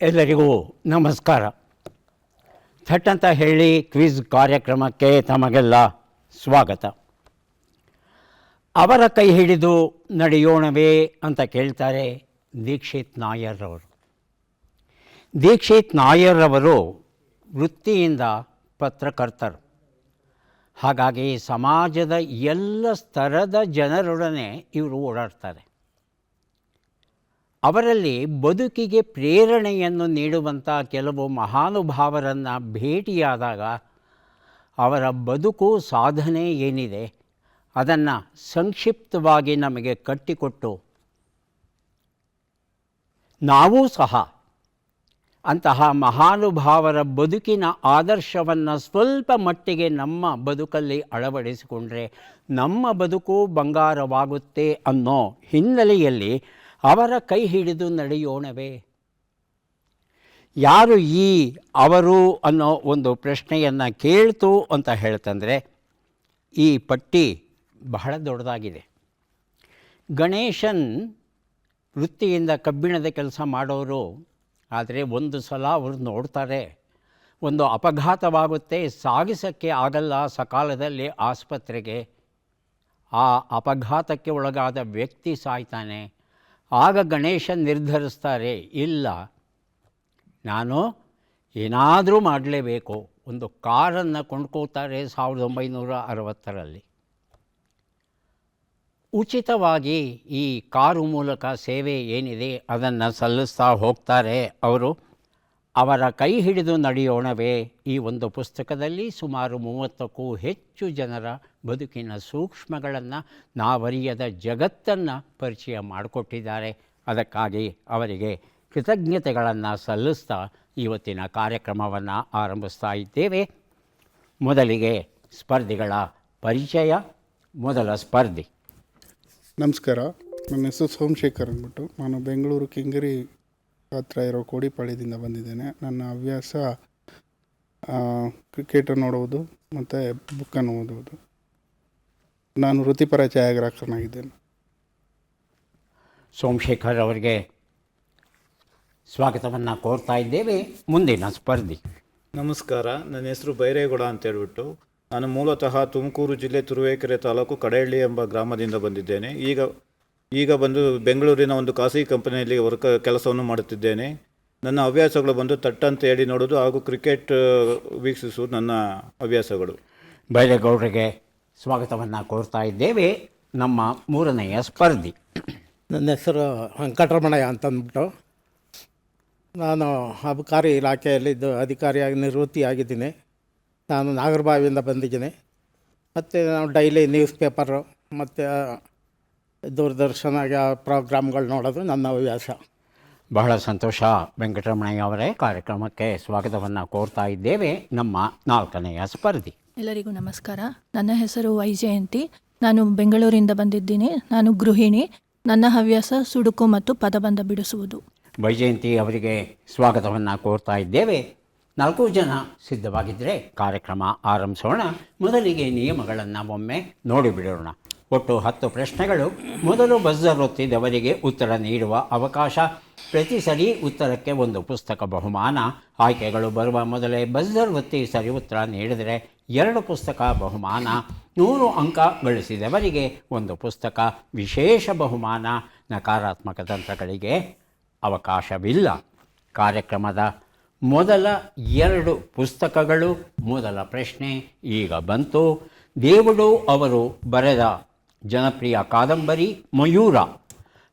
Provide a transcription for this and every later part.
ಎಲ್ಲರಿಗೂ ನಮಸ್ಕಾರ. ಥಟ್ ಅಂತ ಹೇಳಿ ಕ್ವಿಜ್ ಕಾರ್ಯಕ್ರಮಕ್ಕೆ ತಮಗೆಲ್ಲ ಸ್ವಾಗತ. ಅವರ ಕೈ ಹಿಡಿದು ನಡೆಯೋಣವೇ ಅಂತ ಕೇಳ್ತಾರೆ ದೀಕ್ಷಿತ್ ನಾಯರ್ರವರು. ದೀಕ್ಷಿತ್ ನಾಯರ್ರವರು ವೃತ್ತಿಯಿಂದ ಪತ್ರಕರ್ತರು. ಹಾಗಾಗಿ ಸಮಾಜದ ಎಲ್ಲ ಸ್ತರದ ಜನರೊಡನೆ ಇವರು ಓಡಾಡ್ತಾರೆ. ಅವರಲ್ಲಿ ಬದುಕಿಗೆ ಪ್ರೇರಣೆಯನ್ನು ನೀಡುವಂಥ ಕೆಲವು ಮಹಾನುಭಾವರನ್ನು ಭೇಟಿಯಾದಾಗ ಅವರ ಬದುಕು ಸಾಧನೆ ಏನಿದೆ ಅದನ್ನು ಸಂಕ್ಷಿಪ್ತವಾಗಿ ನಮಗೆ ಕಟ್ಟಿಕೊಟ್ಟು ನಾವೂ ಸಹ ಅಂತಹ ಮಹಾನುಭಾವರ ಬದುಕಿನ ಆದರ್ಶವನ್ನು ಸ್ವಲ್ಪ ಮಟ್ಟಿಗೆ ನಮ್ಮ ಬದುಕಲ್ಲಿ ಅಳವಡಿಸಿಕೊಂಡ್ರೆ ನಮ್ಮ ಬದುಕು ಬಂಗಾರವಾಗುತ್ತೆ ಅನ್ನೋ ಹಿನ್ನೆಲೆಯಲ್ಲಿ ಅವರ ಕೈ ಹಿಡಿದು ನಡೆಯೋಣವೇ. ಯಾರು ಈ ಅವರು ಅನ್ನೋ ಒಂದು ಪ್ರಶ್ನೆಯನ್ನು ಕೇಳ್ತು ಅಂತ ಹೇಳ್ತಂದರೆ ಈ ಪಟ್ಟಿ ಬಹಳ ದೊಡ್ಡದಾಗಿದೆ. ಗಣೇಶನ್ ವೃತ್ತಿಯಿಂದ ಕಬ್ಬಿಣದ ಕೆಲಸ ಮಾಡೋರು. ಆದರೆ ಒಂದು ಸಲ ಅವರು ನೋಡ್ತಾರೆ, ಒಂದು ಅಪಘಾತವಾಗುತ್ತೆ, ಸಾಗಿಸೋಕ್ಕೆ ಆಗಲ್ಲ ಸಕಾಲದಲ್ಲಿ ಆಸ್ಪತ್ರೆಗೆ. ಆ ಅಪಘಾತಕ್ಕೆ ಒಳಗಾದ ವ್ಯಕ್ತಿ ಸಾಯ್ತಾನೆ. ಆಗ ಗಣೇಶನ್ ನಿರ್ಧರಿಸ್ತಾರೆ, ಇಲ್ಲ ನಾನು ಏನಾದರೂ ಮಾಡಲೇಬೇಕು. ಒಂದು ಕಾರನ್ನು ಕೊಂಡ್ಕೋತಾರೆ 1960ರಲ್ಲಿ. ಉಚಿತವಾಗಿ ಈ ಕಾರು ಮೂಲಕ ಸೇವೆ ಏನಿದೆ ಅದನ್ನು ಸಲ್ಲಿಸ್ತಾ ಹೋಗ್ತಾರೆ ಅವರು. ಅವರ ಕೈ ಹಿಡಿದು ನಡೆಯೋಣವೇ ಈ ಒಂದು ಪುಸ್ತಕದಲ್ಲಿ ಸುಮಾರು 30ಕ್ಕೂ ಹೆಚ್ಚು ಜನರ ಬದುಕಿನ ಸೂಕ್ಷ್ಮಗಳನ್ನು, ನಾವರಿಯದ ಜಗತ್ತನ್ನು ಪರಿಚಯ ಮಾಡಿಕೊಟ್ಟಿದ್ದಾರೆ. ಅದಕ್ಕಾಗಿ ಅವರಿಗೆ ಕೃತಜ್ಞತೆಗಳನ್ನು ಸಲ್ಲಿಸ್ತಾ ಇವತ್ತಿನ ಕಾರ್ಯಕ್ರಮವನ್ನು ಆರಂಭಿಸ್ತಾ ಇದ್ದೇವೆ. ಮೊದಲಿಗೆ ಸ್ಪರ್ಧಿಗಳ ಪರಿಚಯ. ಮೊದಲ ಸ್ಪರ್ಧಿ. ನಮಸ್ಕಾರ, ನನ್ನ ಹೆಸರು ಸೋಮಶೇಖರ್ ಅಂದ್ಬಿಟ್ಟು. ನಾನು ಬೆಂಗಳೂರು ಕಿಂಗರಿ ಹತ್ರ ಇರೋ ಕೋಡಿಪಾಳ್ಯದಿಂದ ಬಂದಿದ್ದೇನೆ. ನನ್ನ ಹವ್ಯಾಸ ಕ್ರಿಕೆಟನ್ನು ನೋಡುವುದು ಮತ್ತು ಬುಕ್ಕನ್ನು ಓದುವುದು. ನಾನು ವೃತ್ತಿಪರ ಛಾಯಾಗ್ರಾಹಕನಾಗಿದ್ದೇನೆ. ಸೋಮಶೇಖರ್ ಅವರಿಗೆ ಸ್ವಾಗತವನ್ನು ಕೋರ್ತಾ ಇದ್ದೇವೆ. ಮುಂದಿನ ಸ್ಪರ್ಧಿ. ನಮಸ್ಕಾರ, ನನ್ನ ಹೆಸರು ಬೈರೇಗೌಡ ಅಂತ ಹೇಳ್ಬಿಟ್ಟು. ನಾನು ಮೂಲತಃ ತುಮಕೂರು ಜಿಲ್ಲೆ ತುರುವೇಕೆರೆ ತಾಲೂಕು ಕಡೆಹಳ್ಳಿ ಎಂಬ ಗ್ರಾಮದಿಂದ ಬಂದಿದ್ದೇನೆ. ಈಗ ಬಂದು ಬೆಂಗಳೂರಿನ ಒಂದು ಖಾಸಗಿ ಕಂಪನಿಯಲ್ಲಿ ಕೆಲಸವನ್ನು ಮಾಡುತ್ತಿದ್ದೇನೆ. ನನ್ನ ಹವ್ಯಾಸಗಳು ಬಂದು ತಟ್ಟಂತ ಹೇಳಿ ನೋಡೋದು ಹಾಗೂ ಕ್ರಿಕೆಟ್ ವೀಕ್ಷಿಸುವುದು ನನ್ನ ಹವ್ಯಾಸಗಳು. ಬೈರೇಗೌಡರಿಗೆ ಸ್ವಾಗತವನ್ನು ಕೋರ್ತಾ ಇದ್ದೇವೆ. ನಮ್ಮ ಮೂರನೆಯ ಸ್ಪರ್ಧಿ. ನನ್ನ ಹೆಸರು ವೆಂಕಟರಮಣಯ್ಯ ಅಂತಂದ್ಬಿಟ್ಟು. ನಾನು ಅಬಕಾರಿ ಇಲಾಖೆಯಲ್ಲಿದ್ದು ಅಧಿಕಾರಿಯಾಗಿ ನಿವೃತ್ತಿಯಾಗಿದ್ದೀನಿ. ನಾನು ನಾಗರಬಾವಿಯಿಂದ ಬಂದಿದ್ದೀನಿ. ಮತ್ತು ನಾವು ಡೈಲಿ ನ್ಯೂಸ್ ಪೇಪರು ಮತ್ತು ದೂರದರ್ಶನ ಪ್ರೋಗ್ರಾಮ್ಗಳು ನೋಡೋದು ನನ್ನ ಹವ್ಯಾಸ. ಬಹಳ ಸಂತೋಷ ವೆಂಕಟರಮಣಯ್ಯ ಅವರೇ. ಕಾರ್ಯಕ್ರಮಕ್ಕೆ ಸ್ವಾಗತವನ್ನು ಕೋರ್ತಾ ಇದ್ದೇವೆ. ನಮ್ಮ ನಾಲ್ಕನೆಯ ಸ್ಪರ್ಧಿ. ಎಲ್ಲರಿಗೂ ನಮಸ್ಕಾರ. ನನ್ನ ಹೆಸರು ವೈಜಯಂತಿ. ನಾನು ಬೆಂಗಳೂರಿಂದ ಬಂದಿದ್ದೀನಿ. ನಾನು ಗೃಹಿಣಿ. ನನ್ನ ಹವ್ಯಾಸ ಸುಡುಕು ಮತ್ತು ಪದಬಂಧ ಬಿಡಿಸುವುದು. ವೈಜಯಂತಿ ಅವರಿಗೆ ಸ್ವಾಗತವನ್ನು ಕೋರ್ತಾ ಇದ್ದೇವೆ. 4 ಜನ ಸಿದ್ಧವಾಗಿದ್ದರೆ ಕಾರ್ಯಕ್ರಮ ಆರಂಭಿಸೋಣ. ಮೊದಲಿಗೆ ನಿಯಮಗಳನ್ನು ಒಮ್ಮೆ ನೋಡಿಬಿಡೋಣ. ಒಟ್ಟು 10 ಪ್ರಶ್ನೆಗಳು. ಮೊದಲು ಬಜರ್ ಒತ್ತಿದವರಿಗೆ ಉತ್ತರ ನೀಡುವ ಅವಕಾಶ. ಪ್ರತಿ ಸರಿ ಉತ್ತರಕ್ಕೆ ಒಂದು ಪುಸ್ತಕ ಬಹುಮಾನ. ಆಯ್ಕೆಗಳು ಬರುವ ಮೊದಲೇ ಬಜರ್ ಒತ್ತಿ ಸರಿ ಉತ್ತರ ನೀಡಿದರೆ 2 ಪುಸ್ತಕ ಬಹುಮಾನ. 100 ಅಂಕ ಗಳಿಸಿದವರಿಗೆ ಒಂದು ಪುಸ್ತಕ ವಿಶೇಷ ಬಹುಮಾನ. ನಕಾರಾತ್ಮಕ ತಂತ್ರಗಳಿಗೆ ಅವಕಾಶವಿಲ್ಲ. ಕಾರ್ಯಕ್ರಮದ ಮೊದಲ 2 ಪುಸ್ತಕಗಳು. ಮೊದಲ ಪ್ರಶ್ನೆ ಈಗ ಬಂತು. ದೇವುಡು ಅವರು ಬರೆದ ಜನಪ್ರಿಯ ಕಾದಂಬರಿ ಮಯೂರ.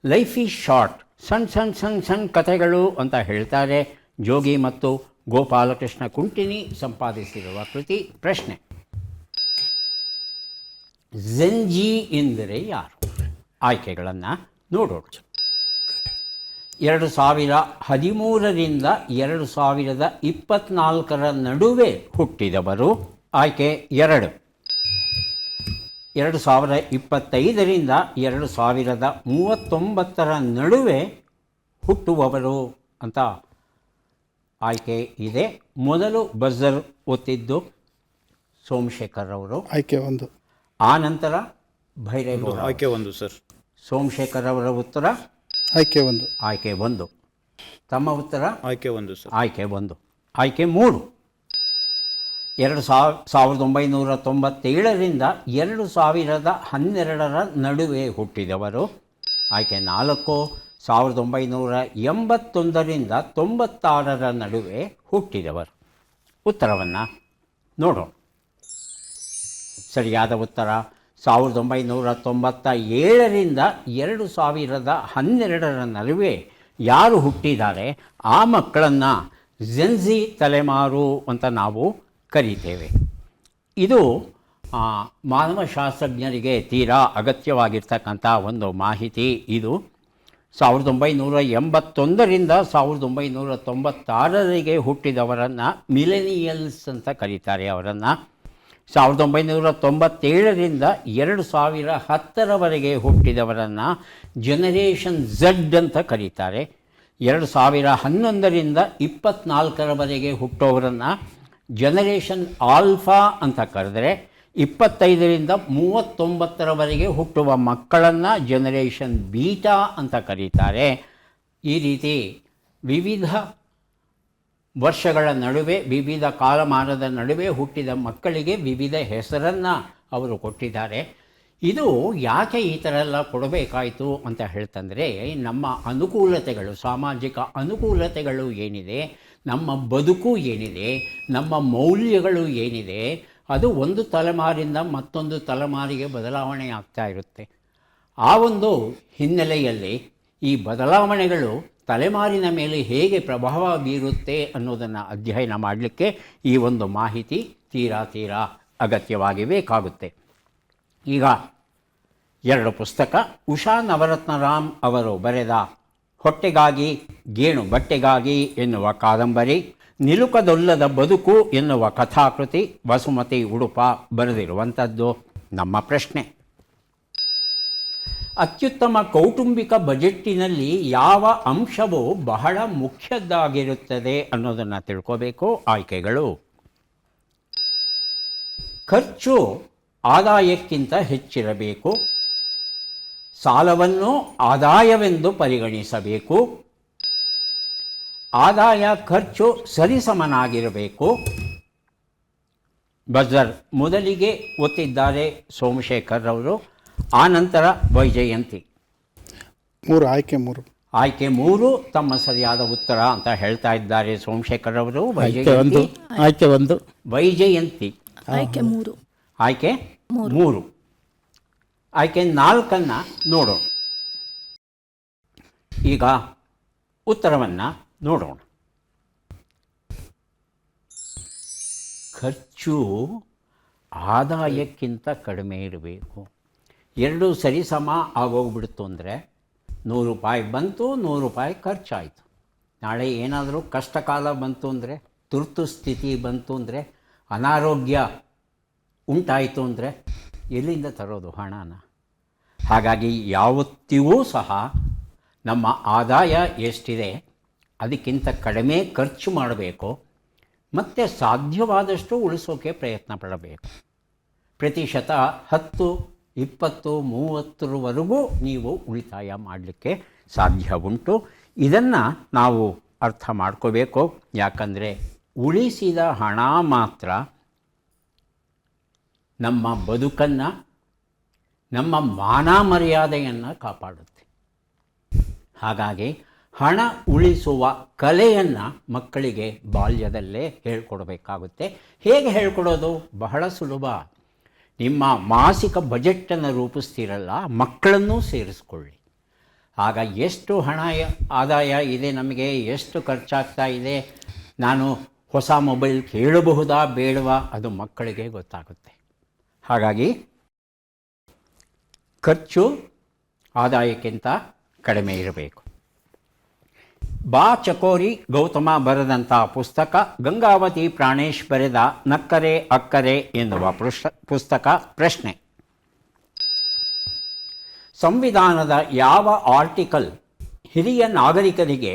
ಲೈಫ್ ಈಸ್ ಶಾರ್ಟ್, ಸಣ್ಣ ಕಥೆಗಳು ಅಂತ ಹೇಳ್ತಾರೆ. ಜೋಗಿ ಮತ್ತು ಗೋಪಾಲಕೃಷ್ಣ ಕುಂಟಿನಿ ಸಂಪಾದಿಸಿರುವ ಕೃತಿ. ಪ್ರಶ್ನೆ, ಝೆಂಜಿ ಎಂದರೆ ಯಾರು? ಆಯ್ಕೆಗಳನ್ನು ನೋಡೋಣ. 2013ರಿಂದ 2024 ನಡುವೆ ಹುಟ್ಟಿದವರು. ಆಯ್ಕೆ 2. 2025ರಿಂದ 2039 ನಡುವೆ ಹುಟ್ಟುವವರು ಅಂತ ಆಯ್ಕೆ ಇದೆ. ಮೊದಲು ಬಜರ್ ಒತ್ತಿದ್ದು ಸೋಮಶೇಖರ್ ಅವರು. ಆಯ್ಕೆ 1. ಆ ನಂತರ ಭೈರೇಗೌಡ. ಆಯ್ಕೆ 1 ಸರ್. ಸೋಮಶೇಖರ್ ಅವರ ಉತ್ತರ ಆಯ್ಕೆ 1. ಆಯ್ಕೆ 1. ತಮ್ಮ ಉತ್ತರ ಆಯ್ಕೆ 1 ಸರ್. ಆಯ್ಕೆ 1. ಆಯ್ಕೆ 3 1997ರಿಂದ 2012ರ ನಡುವೆ ಹುಟ್ಟಿದವರು. ಆಯ್ಕೆ 4 1981ರಿಂದ 96ರ ನಡುವೆ ಹುಟ್ಟಿದವರು. ಉತ್ತರವನ್ನು ನೋಡೋಣ. ಸರಿಯಾದ ಉತ್ತರ 1997ರಿಂದ 2012ರ ನಡುವೆ ಯಾರು ಹುಟ್ಟಿದ್ದಾರೆ ಆ ಮಕ್ಕಳನ್ನು ಜೆನ್ಜಿ ತಲೆಮಾರು ಅಂತ ನಾವು ಕರೀತೇವೆ. ಇದು ಮಾನವಶಾಸ್ತ್ರಜ್ಞರಿಗೆ ತೀರಾ ಅಗತ್ಯವಾಗಿರ್ತಕ್ಕಂಥ ಒಂದು ಮಾಹಿತಿ. ಇದು 1981ರಿಂದ 1996ರಿಗೆ ಹುಟ್ಟಿದವರನ್ನು ಮಿಲೆನಿಯಲ್ಸ್ ಅಂತ ಕರೀತಾರೆ. ಅವರನ್ನು 1997ರಿಂದ 2010ರವರೆಗೆ ಹುಟ್ಟಿದವರನ್ನು ಜನರೇಷನ್ ಝಡ್ ಅಂತ ಕರೀತಾರೆ. 2011ರಿಂದ 24ರವರೆಗೆ ಹುಟ್ಟೋವರನ್ನು ಜನರೇಷನ್ ಆಲ್ಫಾ ಅಂತ ಕರೆದರೆ, 25ರಿಂದ 39ರವರೆಗೆ ಹುಟ್ಟುವ ಮಕ್ಕಳನ್ನು ಜನರೇಷನ್ ಬೀಟಾ ಅಂತ ಕರೀತಾರೆ. ಈ ರೀತಿ ವಿವಿಧ ವರ್ಷಗಳ ನಡುವೆ, ವಿವಿಧ ಕಾಲಮಾನದ ನಡುವೆ ಹುಟ್ಟಿದ ಮಕ್ಕಳಿಗೆ ವಿವಿಧ ಹೆಸರನ್ನು ಅವರು ಕೊಟ್ಟಿದ್ದಾರೆ. ಇದು ಯಾಕೆ ಈ ಥರ ಎಲ್ಲ ಕೊಡಬೇಕಾಯಿತು ಅಂತ ಹೇಳ್ತಂದರೆ, ನಮ್ಮ ಅನುಕೂಲತೆಗಳು, ಸಾಮಾಜಿಕ ಅನುಕೂಲತೆಗಳು ಏನಿದೆ, ನಮ್ಮ ಬದುಕು ಏನಿದೆ, ನಮ್ಮ ಮೌಲ್ಯಗಳು ಏನಿದೆ, ಅದು ಒಂದು ತಲೆಮಾರಿಂದ ಮತ್ತೊಂದು ತಲೆಮಾರಿಗೆ ಬದಲಾವಣೆ ಆಗ್ತಾ ಇರುತ್ತೆ. ಆ ಒಂದು ಹಿನ್ನೆಲೆಯಲ್ಲಿ ಈ ಬದಲಾವಣೆಗಳು ತಲೆಮಾರಿನ ಮೇಲೆ ಹೇಗೆ ಪ್ರಭಾವ ಬೀರುತ್ತೆ ಅನ್ನೋದನ್ನು ಅಧ್ಯಯನ ಮಾಡಲಿಕ್ಕೆ ಈ ಒಂದು ಮಾಹಿತಿ ತೀರಾ ಅಗತ್ಯವಾಗಿ ಬೇಕಾಗುತ್ತೆ. ಈಗ 2 ಪುಸ್ತಕ. ಉಷಾ ನವರತ್ನರಾಮ್ ಅವರು ಬರೆದ ಹೊಟ್ಟೆಗಾಗಿ ಗೇಣು ಬಟ್ಟೆಗಾಗಿ ಎನ್ನುವ ಕಾದಂಬರಿ, ನಿಲುಕದೊಲ್ಲದ ಬದುಕು ಎನ್ನುವ ಕಥಾಕೃತಿ ವಸುಮತಿ ಉಡುಪ ಬರೆದಿರುವಂಥದ್ದು. ನಮ್ಮ ಪ್ರಶ್ನೆ: ಅತ್ಯುತ್ತಮ ಕೌಟುಂಬಿಕ ಬಜೆಟ್ಟಿನಲ್ಲಿ ಯಾವ ಅಂಶವು ಬಹಳ ಮುಖ್ಯದ್ದಾಗಿರುತ್ತದೆ ಅನ್ನೋದನ್ನು ತಿಳ್ಕೋಬೇಕು. ಆಯ್ಕೆಗಳು: ಖರ್ಚು ಆದಾಯಕ್ಕಿಂತ ಹೆಚ್ಚಿರಬೇಕು, ಸಾಲವನ್ನು ಆದಾಯವೆಂದು ಪರಿಗಣಿಸಬೇಕು, ಆದಾಯ ಖರ್ಚು ಸರಿಸಮನಾಗಿರಬೇಕು. ಬಜರ್ ಮೊದಲಿಗೆ ಒತ್ತಿದ್ದಾರೆ ಸೋಮಶೇಖರ್ ಅವರು, ಆನಂತರ ವೈಜಯಂತಿ. ಆಯ್ಕೆ 3. ಆಯ್ಕೆ 3 ತಮ್ಮ ಸರಿಯಾದ ಉತ್ತರ ಅಂತ ಹೇಳ್ತಾ ಇದ್ದಾರೆ ಸೋಮಶೇಖರ್ ಅವರು. ಆಯ್ಕೆ 1. ವೈಜಯಂತಿ ಆಯ್ಕೆ 3. ಆಯ್ಕೆ 3. ಆಯ್ಕೆ 4 ನೋಡೋಣ. ಈಗ ಉತ್ತರವನ್ನು ನೋಡೋಣ. ಖರ್ಚು ಆದಾಯಕ್ಕಿಂತ ಕಡಿಮೆ ಇರಬೇಕು. 2 ಸರಿಸಮ ಆಗೋಗ್ಬಿಡ್ತು ಅಂದರೆ, 100 ರೂಪಾಯಿ ಬಂತು, 100 ರೂಪಾಯಿ ಖರ್ಚಾಯಿತು. ನಾಳೆ ಏನಾದರೂ ಕಷ್ಟ ಕಾಲ ಬಂತು ಅಂದರೆ, ತುರ್ತು ಸ್ಥಿತಿ ಬಂತು ಅಂದರೆ, ಅನಾರೋಗ್ಯ ಉಂಟಾಯಿತು ಅಂದರೆ ಎಲ್ಲಿಂದ ತರೋದು ಹಣನ? ಹಾಗಾಗಿ ಯಾವತ್ತಿಗೂ ಸಹ ನಮ್ಮ ಆದಾಯ ಎಷ್ಟಿದೆ ಅದಕ್ಕಿಂತ ಕಡಿಮೆ ಖರ್ಚು ಮಾಡಬೇಕು, ಮತ್ತು ಸಾಧ್ಯವಾದಷ್ಟು ಉಳಿಸೋಕೆ ಪ್ರಯತ್ನ ಪಡಬೇಕು. ಪ್ರತಿಶತ 10, 20, 30ರವರೆಗೂ ನೀವು ಉಳಿತಾಯ ಮಾಡಲಿಕ್ಕೆ ಸಾಧ್ಯ ಉಂಟು. ಇದನ್ನು ನಾವು ಅರ್ಥ ಮಾಡ್ಕೋಬೇಕು. ಯಾಕಂದರೆ ಉಳಿಸಿದ ಹಣ ಮಾತ್ರ ನಮ್ಮ ಬದುಕನ್ನು, ನಮ್ಮ ಮಾನ ಮರ್ಯಾದೆಯನ್ನು ಕಾಪಾಡುತ್ತೆ. ಹಾಗಾಗಿ ಹಣ ಉಳಿಸುವ ಕಲೆಯನ್ನು ಮಕ್ಕಳಿಗೆ ಬಾಲ್ಯದಲ್ಲೇ ಹೇಳ್ಕೊಡ್ಬೇಕಾಗುತ್ತೆ. ಹೇಗೆ ಹೇಳ್ಕೊಡೋದು? ಬಹಳ ಸುಲಭ. ನಿಮ್ಮ ಮಾಸಿಕ ಬಜೆಟನ್ನು ರೂಪಿಸ್ತೀರಲ್ಲ, ಮಕ್ಕಳನ್ನೂ ಸೇರಿಸ್ಕೊಳ್ಳಿ. ಆಗ ಎಷ್ಟು ಹಣ ಆದಾಯ ಇದೆ, ನಮಗೆ ಎಷ್ಟು ಖರ್ಚಾಗ್ತಾ ಇದೆ, ನಾನು ಹೊಸ ಮೊಬೈಲ್ ಕೇಳಬಹುದಾ ಬೇಡವಾ, ಅದು ಮಕ್ಕಳಿಗೆ ಗೊತ್ತಾಗುತ್ತೆ. ಹಾಗಾಗಿ ಖರ್ಚು ಆದಾಯಕ್ಕಿಂತ ಕಡಿಮೆ ಇರಬೇಕು. ಬಾ ಚಕೋರಿ ಗೌತಮ ಬರೆದಂಥ ಪುಸ್ತಕ ಗಂಗಾವತಿ ಪ್ರಾಣೇಶ್ ಬರೆದ ನಕ್ಕರೆ ಅಕ್ಕರೆ ಎನ್ನುವ ಪುಸ್ತಕ. ಪ್ರಶ್ನೆ: ಸಂವಿಧಾನದ ಯಾವ ಆರ್ಟಿಕಲ್ ಹಿರಿಯ ನಾಗರಿಕರಿಗೆ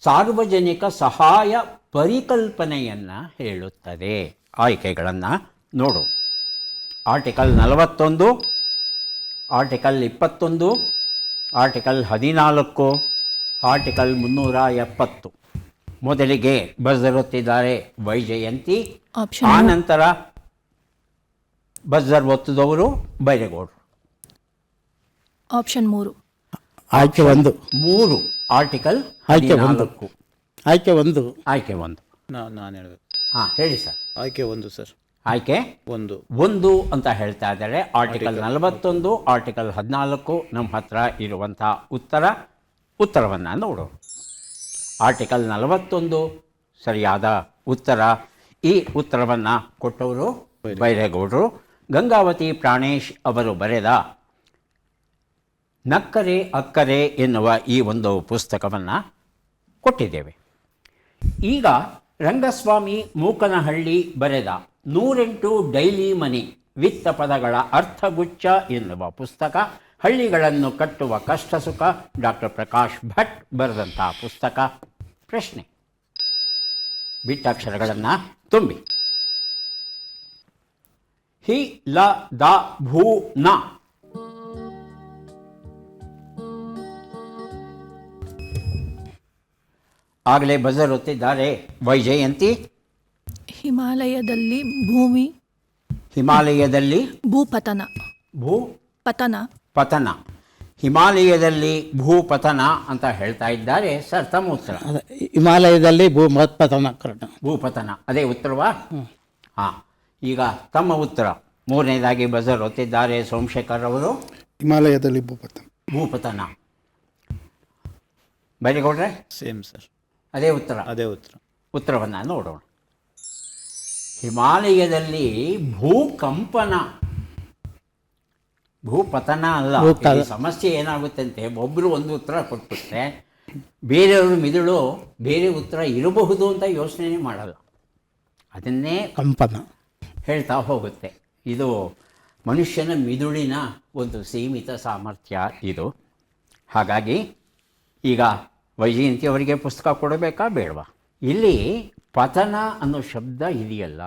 ಸಾರ್ವಜನಿಕ ಸಹಾಯ ಪರಿಕಲ್ಪನೆಯನ್ನು ಹೇಳುತ್ತದೆ? ಆಯ್ಕೆಗಳನ್ನು ನೋಡು. Article 41, article 21, article 14, article 370. ಮೊದಲಿಗೆ ಬಜರ್ ವೈಜಯಂತಿ, ಆಪ್ಷನ್ ಆ ನಂತರ ಬಜರ್ ಒತ್ತಿದವರು ಬೈರೇಗೌಡರು. ಆಪ್ಷನ್ 3. ಆಯ್ಕೆ 1. 3 ಆರ್ಟಿಕಲ್ ಆಯ್ಕೆ 1. 14. ಆಯ್ಕೆ 1. ಆಯ್ಕೆ 1. ನಾನು ಹೇಳಬೇಕು. ಹಾಂ ಹೇಳಿ ಸರ್. ಆಯ್ಕೆ 1 ಸರ್. ಆಯ್ಕೆ 1 ಅಂತ ಹೇಳ್ತಾ ಇದ್ದಾರೆ. ಆರ್ಟಿಕಲ್ 41, ಆರ್ಟಿಕಲ್ 14 ನಮ್ಮ ಹತ್ರ ಇರುವಂಥ ಉತ್ತರವನ್ನು ನೋಡೋಣ. ಆರ್ಟಿಕಲ್ 41 ಸರಿಯಾದ ಉತ್ತರ. ಈ ಉತ್ತರವನ್ನು ಕೊಟ್ಟವರು ಬೈರೇಗೌಡರು. ಗಂಗಾವತಿ ಪ್ರಾಣೇಶ್ ಅವರು ಬರೆದ ನಕ್ಕರೆ ಅಕ್ಕರೆ ಎನ್ನುವ ಈ ಒಂದು ಪುಸ್ತಕವನ್ನು ಕೊಟ್ಟಿದ್ದೇವೆ. ಈಗ ರಂಗಸ್ವಾಮಿ ಮೂಕನಹಳ್ಳಿ ಬರೆದ 108 ಡೈಲಿ ಮನಿ ವಿತ್ತ ಪದಗಳ ಅರ್ಥಗುಚ್ಛ ಎನ್ನುವ ಪುಸ್ತಕ, ಹಳ್ಳಿಗಳನ್ನು ಕಟ್ಟುವ ಕಷ್ಟ ಸುಖ, ಡಾಕ್ಟರ್ ಪ್ರಕಾಶ್ ಭಟ್ ಬರೆದಂಥ ಪುಸ್ತಕ. ಪ್ರಶ್ನೆ: ಬಿಟ್ಟಾಕ್ಷರಗಳನ್ನು ತುಂಬಿ. ಹಿ ಲ ದ ಭೂ ನ. ಆಗಲೇ ಬಜರ್ ಒತ್ತಿದ್ದಾರೆ ವೈಜಯಂತಿ. ಹಿಮಾಲಯದಲ್ಲಿ ಭೂಮಿ ಹಿಮಾಲಯದಲ್ಲಿ ಭೂಪತನ. ಭೂಪತನ. ಪತನ. ಹಿಮಾಲಯದಲ್ಲಿ ಭೂಪತನ ಅಂತ ಹೇಳ್ತಾ ಇದ್ದಾರೆ ಸರ್. ತಮ್ಮ ಉತ್ತರ? ಅದೇ ಹಿಮಾಲಯದಲ್ಲಿ ಭೂಪತನ ಕರೆಕ್ಟ್. ಭೂಪತನ ಅದೇ ಉತ್ತರವಾ? ಹಾಂ. ಈಗ ತಮ್ಮ ಉತ್ತರ ಮೂರನೇದಾಗಿ ಬಜರ್ ಒತ್ತಿದ್ದಾರೆ ಸೋಮಶೇಖರ್ ಅವರು. ಹಿಮಾಲಯದಲ್ಲಿ ಭೂಪತನ. ಬೈರೇಗೌಡ್ರೆ? Same sir. ಅದೇ ಉತ್ತರ. ಅದೇ ಉತ್ತರ. ಉತ್ತರವನ್ನು ನೋಡೋಣ. ಹಿಮಾಲಯದಲ್ಲಿ ಭೂಕಂಪನ, ಭೂಪತನ ಅಲ್ಲ. ಈ ಸಮಸ್ಯೆ ಏನಾಗುತ್ತೆ ಅಂತೆ, ಒಬ್ಬರು ಒಂದು ಉತ್ತರ ಕೊಟ್ಬಿಟ್ರೆ ಬೇರೆಯವರು ಮಿದುಳು ಬೇರೆ ಉತ್ತರ ಇರಬಹುದು ಅಂತ ಯೋಚನೆ ಮಾಡಲ್ಲ, ಅದನ್ನೇ ಕಂಪನ ಹೇಳ್ತಾ ಹೋಗುತ್ತೆ. ಇದು ಮನುಷ್ಯನ ಮಿದುಳಿನ ಒಂದು ಸೀಮಿತ ಸಾಮರ್ಥ್ಯ ಇದು. ಹಾಗಾಗಿ ಈಗ ವೈಜಯಂತಿ ಅವರಿಗೆ ಪುಸ್ತಕ ಕೊಡಬೇಕಾ ಬೇಡವಾ? ಇಲ್ಲಿ ಪತನ ಅನ್ನೋ ಶಬ್ದ ಇದೆಯಲ್ಲ,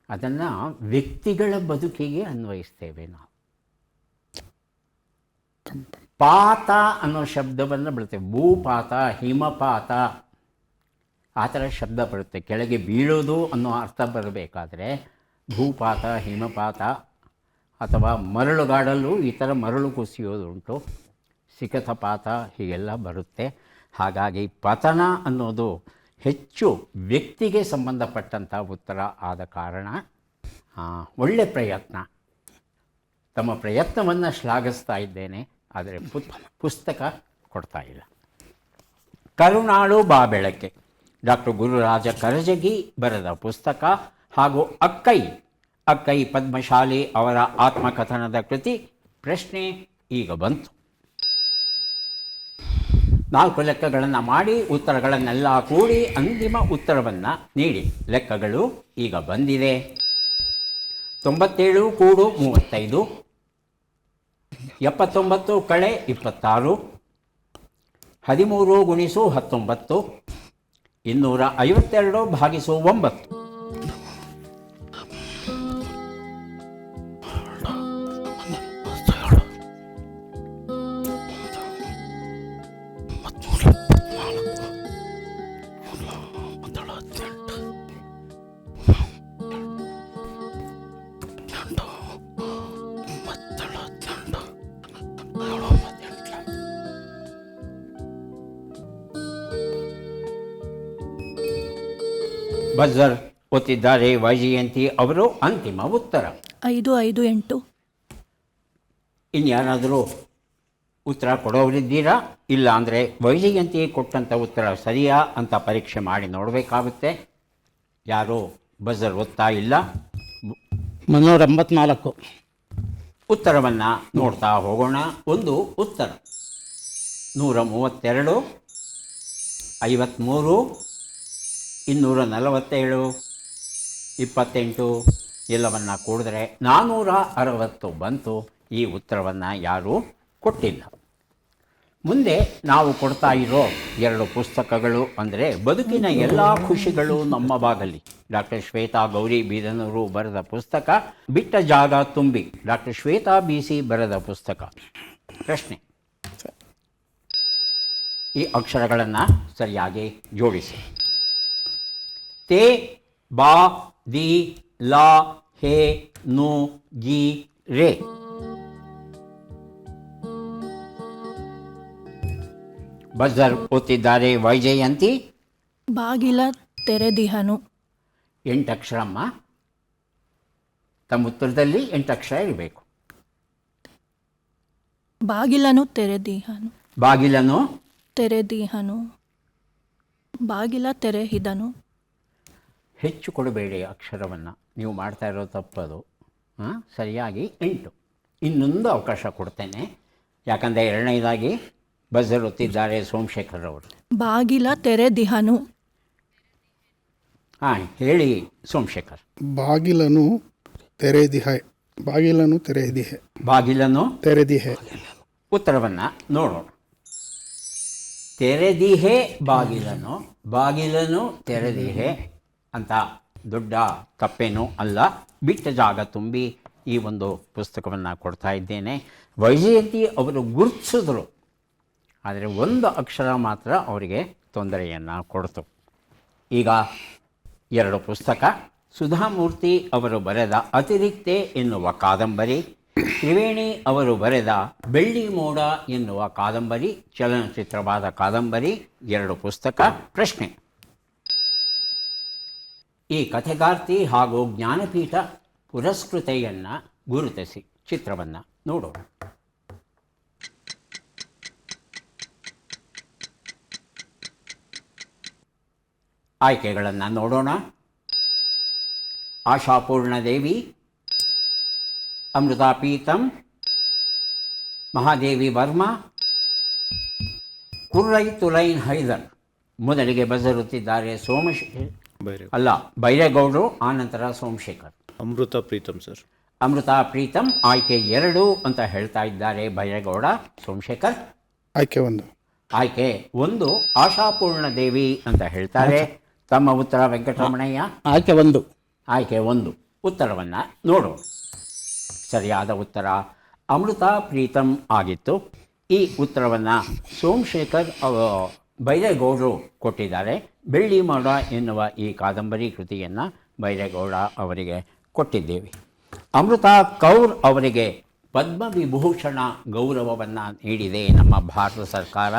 ಅದನ್ನು ವ್ಯಕ್ತಿಗಳ ಬದುಕಿಗೆ ಅನ್ವಯಿಸ್ತೇವೆ ನಾವು. ಪಾತ ಅನ್ನೋ ಶಬ್ದವನ್ನು ಬರುತ್ತೆ. ಭೂಪಾತ, ಹಿಮಪಾತ, ಆ ಥರ ಶಬ್ದ ಬರುತ್ತೆ. ಕೆಳಗೆ ಬೀಳೋದು ಅನ್ನೋ ಅರ್ಥ ಬರಬೇಕಾದ್ರೆ ಭೂಪಾತ, ಹಿಮಪಾತ ಅಥವಾ ಮರಳುಗಾಡಲು ಈ ಥರ ಮರಳು ಕುಸಿಯೋದುಂಟು, ಸಿಕಥಪಾತ ಹೀಗೆಲ್ಲ ಬರುತ್ತೆ. ಹಾಗಾಗಿ ಪತನ ಅನ್ನೋದು ಹೆಚ್ಚು ವ್ಯಕ್ತಿಗೆ ಸಂಬಂಧಪಟ್ಟಂಥ ಉತ್ತರ ಆದ ಕಾರಣ ಒಳ್ಳೆ ಪ್ರಯತ್ನ. ತಮ್ಮ ಪ್ರಯತ್ನವನ್ನು ಶ್ಲಾಘಿಸ್ತಾ ಇದ್ದೇನೆ, ಆದರೆ ಪುಸ್ತಕ ಕೊಡ್ತಾ ಇಲ್ಲ. ಕರುಣಾಳು ಬಾ ಬೆಳಕೆ, ಡಾಕ್ಟರ್ ಗುರುರಾಜ ಕರಜಗಿ ಬರೆದ ಪುಸ್ತಕ ಹಾಗೂ ಅಕ್ಕೈ ಪದ್ಮಶಾಲಿ ಅವರ ಆತ್ಮಕಥನದ ಕೃತಿ. ಪ್ರಶ್ನೆ ಈಗ ಬಂತು. 4 ಲೆಕ್ಕಗಳನ್ನು ಮಾಡಿ ಉತ್ತರಗಳನ್ನೆಲ್ಲ ಕೂಡಿ ಅಂತಿಮ ಉತ್ತರವನ್ನು ನೀಡಿ. ಲೆಕ್ಕಗಳು ಈಗ ಬಂದಿದೆ. 97 ಕೂಡು 35, 79 ಕಳೆ 26, 13 ಗುಣಿಸು 19, 252 ಭಾಗಿಸು 9. ಬಜರ್ ಒತ್ತಿದ್ದಾರೆ ವೈಜಯಂತಿ ಅವರು. ಅಂತಿಮ ಉತ್ತರ 558. ಇನ್ಯಾರಾದರೂ ಉತ್ತರ ಕೊಡೋರಿದ್ದೀರಾ? ಇಲ್ಲ ಅಂದರೆ ವೈಜಯಂತಿ ಕೊಟ್ಟಂಥ ಉತ್ತರ ಸರಿಯಾ ಅಂತ ಪರೀಕ್ಷೆ ಮಾಡಿ ನೋಡಬೇಕಾಗುತ್ತೆ. ಯಾರೂ ಬಜರ್ ಒತ್ತಾ ಇಲ್ಲ. 384. ಉತ್ತರವನ್ನು ನೋಡ್ತಾ ಹೋಗೋಣ. ಒಂದು ಉತ್ತರ 132, 53, 247, 28 ಎಲ್ಲವನ್ನು ಕೂಡಿದ್ರೆ 460 ಬಂತು. ಈ ಉತ್ತರವನ್ನು ಯಾರೂ ಕೊಟ್ಟಿಲ್ಲ. ಮುಂದೆ ನಾವು ಕೊಡ್ತಾ ಇರೋ 2 ಪುಸ್ತಕಗಳು ಅಂದರೆ ಬದುಕಿನ ಎಲ್ಲ ಖುಷಿಗಳು ನಮ್ಮ ಬಾಗಲಿ, ಡಾಕ್ಟರ್ ಶ್ವೇತಾ ಗೌರಿ ಬೀದನೂರು ಬರೆದ ಪುಸ್ತಕ, ಬಿಟ್ಟ ಜಾಗ ತುಂಬಿ, ಡಾಕ್ಟರ್ ಶ್ವೇತಾ BC ಬರೆದ ಪುಸ್ತಕ. ಪ್ರಶ್ನೆ: ಈ ಅಕ್ಷರಗಳನ್ನು ಸರಿಯಾಗಿ ಜೋಡಿಸಿ. ತೇ, ಬಾ, ದಿ, ಲಾ, ಹೇ, ನು, ಗಿ, ರೇ. ಬಜರ್ ಒತ್ತಿದ್ದಾರೆ ವೈಜಯಂತಿ. ಬಾಗಿಲ ತೆರೆದಿಹನು. 8 ಅಕ್ಷರಮ್ಮ. ತಮ್ಮ ಉತ್ತರದಲ್ಲಿ 8 ಅಕ್ಷರ ಇರಬೇಕು. ಬಾಗಿಲನು ತೆರೆದಿಹನು. ಬಾಗಿಲನ್ನು ತೆರೆದಿಹನು. ಬಾಗಿಲ ತೆರೆಹಿದನು. ಹೆಚ್ಚು ಕೊಡಬೇಡಿ ಅಕ್ಷರವನ್ನು, ನೀವು ಮಾಡ್ತಾ ಇರೋ ತಪ್ಪದು. ಸರಿಯಾಗಿ 8. ಇನ್ನೊಂದು ಅವಕಾಶ ಕೊಡ್ತೇನೆ, ಯಾಕಂದರೆ ಎರಡನೇದಾಗಿ ಬಜರ್ ಒತ್ತಿದ್ದಾರೆ ಸೋಮಶೇಖರ್ ಅವರು. ಬಾಗಿಲ ತೆರೆದಿಹನು. ಹಾಂ, ಹೇಳಿ ಸೋಮಶೇಖರ್. ಬಾಗಿಲನು ತೆರೆದಿಹೆ. ಬಾಗಿಲನು ತೆರೆದಿಹೆ. ಬಾಗಿಲನ್ನು ತೆರೆದಿಹೆ. ಉತ್ತರವನ್ನು ನೋಡೋಣ. ತೆರೆದಿಹೆ ಬಾಗಿಲನು, ಬಾಗಿಲನು ತೆರೆದಿಹೆ ಅಂತ ದೊಡ್ಡ ತಪ್ಪೇನೂ ಅಲ್ಲ. ಬಿಟ್ಟ ಜಾಗ ತುಂಬಿ ಈ ಒಂದು ಪುಸ್ತಕವನ್ನು ಕೊಡ್ತಾ ಇದ್ದೇನೆ. ವೈಜಯಂತಿ ಅವರು ಗುರುತಿಸಿದ್ರು, ಆದರೆ ಒಂದು ಅಕ್ಷರ ಮಾತ್ರ ಅವರಿಗೆ ತೊಂದರೆಯನ್ನು ಕೊಡ್ತು. ಈಗ 2 ಪುಸ್ತಕ. ಸುಧಾಮೂರ್ತಿ ಅವರು ಬರೆದ ಅತಿರಿಕ್ತೆ ಎನ್ನುವ ಕಾದಂಬರಿ, ತ್ರಿವೇಣಿ ಅವರು ಬರೆದ ಬೆಳ್ಳಿ ಮೋಡ ಎನ್ನುವ ಕಾದಂಬರಿ, ಚಲನಚಿತ್ರವಾದ ಕಾದಂಬರಿ. 2 ಪುಸ್ತಕ. ಪ್ರಶ್ನೆ: ಈ ಕಥೆಗಾರ್ತಿ ಹಾಗೂ ಜ್ಞಾನಪೀಠ ಪುರಸ್ಕೃತೆಯನ್ನು ಗುರುತಿಸಿ. ಚಿತ್ರವನ್ನು ನೋಡೋಣ. ಆಯ್ಕೆಗಳನ್ನು ನೋಡೋಣ. ಆಶಾಪೂರ್ಣದೇವಿ, ಅಮೃತಾ ಪೀತಂ, ಮಹಾದೇವಿ ವರ್ಮಾ, ಕುರ್ರೈ ತುಲೈನ್ ಹೈದರ್. ಮೊದಲಿಗೆ ಬಜರುತ್ತಿದ್ದಾರೆ ಬೈರೇಗೌಡರು, ಆನಂತರ ಸೋಮಶೇಖರ್. ಅಮೃತ ಪ್ರೀತಮ್ ಸರ್. ಅಮೃತಾ ಪ್ರೀತಂ ಆಯ್ಕೆ 2 ಅಂತ ಹೇಳ್ತಾ ಇದ್ದಾರೆ ಬೈರೇಗೌಡ. ಸೋಮಶೇಖರ್ ಆಯ್ಕೆ 1. ಆಯ್ಕೆ 1 ಆಶಾಪೂರ್ಣ ದೇವಿ ಅಂತ ಹೇಳ್ತಾರೆ. ತಮ್ಮ ಉತ್ತರ ವೆಂಕಟರಮಣಯ್ಯ. ಆಯ್ಕೆ 1. ಆಯ್ಕೆ 1. ಉತ್ತರವನ್ನು ನೋಡು. ಸರಿಯಾದ ಉತ್ತರ ಅಮೃತಾ ಪ್ರೀತಂ ಆಗಿತ್ತು. ಈ ಉತ್ತರವನ್ನು ಸೋಮಶೇಖರ್ ಬೈರೇಗೌಡರು ಕೊಟ್ಟಿದ್ದಾರೆ. ಬೆಳ್ಳಿ ಮೋಡ ಎನ್ನುವ ಈ ಕಾದಂಬರಿ ಕೃತಿಯನ್ನು ಬೈರೇಗೌಡ ಅವರಿಗೆ ಕೊಟ್ಟಿದ್ದೇವೆ. ಅಮೃತಾ ಕೌರ್ ಅವರಿಗೆ ಪದ್ಮವಿಭೂಷಣ ಗೌರವವನ್ನು ನೀಡಿದೆ ನಮ್ಮ ಭಾರತ ಸರ್ಕಾರ.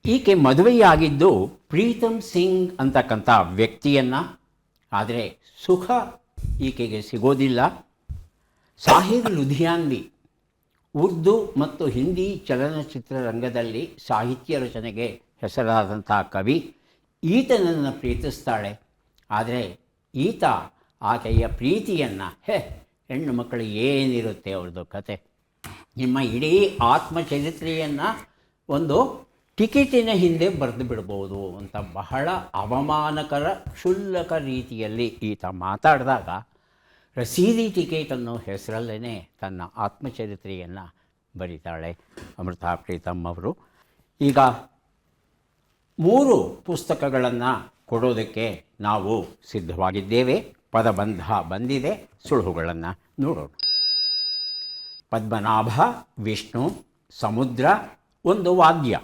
ಈಕೆ ಮದುವೆಯಾಗಿದ್ದು ಪ್ರೀತಮ್ ಸಿಂಗ್ ಅಂತಕ್ಕಂಥ ವ್ಯಕ್ತಿಯನ್ನು. ಆದರೆ ಸುಖ ಈಕೆಗೆ ಸಿಗೋದಿಲ್ಲ. ಸಾಹಿರ್ ಲುಧಿಯಾನ್ವಿ ಉರ್ದು ಮತ್ತು ಹಿಂದಿ ಚಲನಚಿತ್ರ ರಂಗದಲ್ಲಿ ಸಾಹಿತ್ಯ ರಚನೆಗೆ ಹೆಸರಾದಂಥ ಕವಿ. ಈತನನ್ನು ಪ್ರೀತಿಸ್ತಾಳೆ. ಆದರೆ ಈತ ಆಕೆಯ ಪ್ರೀತಿಯನ್ನು ಹೆಣ್ಣು ಮಕ್ಕಳು ಏನಿರುತ್ತೆ ಅವ್ರದ್ದು ಕತೆ, ನಿಮ್ಮ ಇಡೀ ಆತ್ಮಚರಿತ್ರೆಯನ್ನು ಒಂದು ಟಿಕೆಟಿನ ಹಿಂದೆ ಬರೆದು ಬಿಡ್ಬೋದು ಅಂತ ಬಹಳ ಅವಮಾನಕರ ಕ್ಷುಲ್ಲಕ ರೀತಿಯಲ್ಲಿ ಈತ ಮಾತಾಡಿದಾಗ ರಸೀದಿ ಟಿಕೆಟ್ ಅನ್ನೋ ಹೆಸರಲ್ಲೇ ತನ್ನ ಆತ್ಮಚರಿತ್ರೆಯನ್ನು ಬರೀತಾಳೆ ಅಮೃತಾ ಪ್ರೀತಮ್ ಅವರು. ಈಗ 3 ಪುಸ್ತಕಗಳನ್ನು ಕೊಡೋದಕ್ಕೆ ನಾವು ಸಿದ್ಧವಾಗಿದ್ದೇವೆ. ಪದಬಂಧ ಬಂದಿದೆ. ಸುಳುಹುಗಳನ್ನು ನೋಡೋಣ. ಪದ್ಮನಾಭ, ವಿಷ್ಣು, ಸಮುದ್ರ, ಒಂದು ವಾದ್ಯ.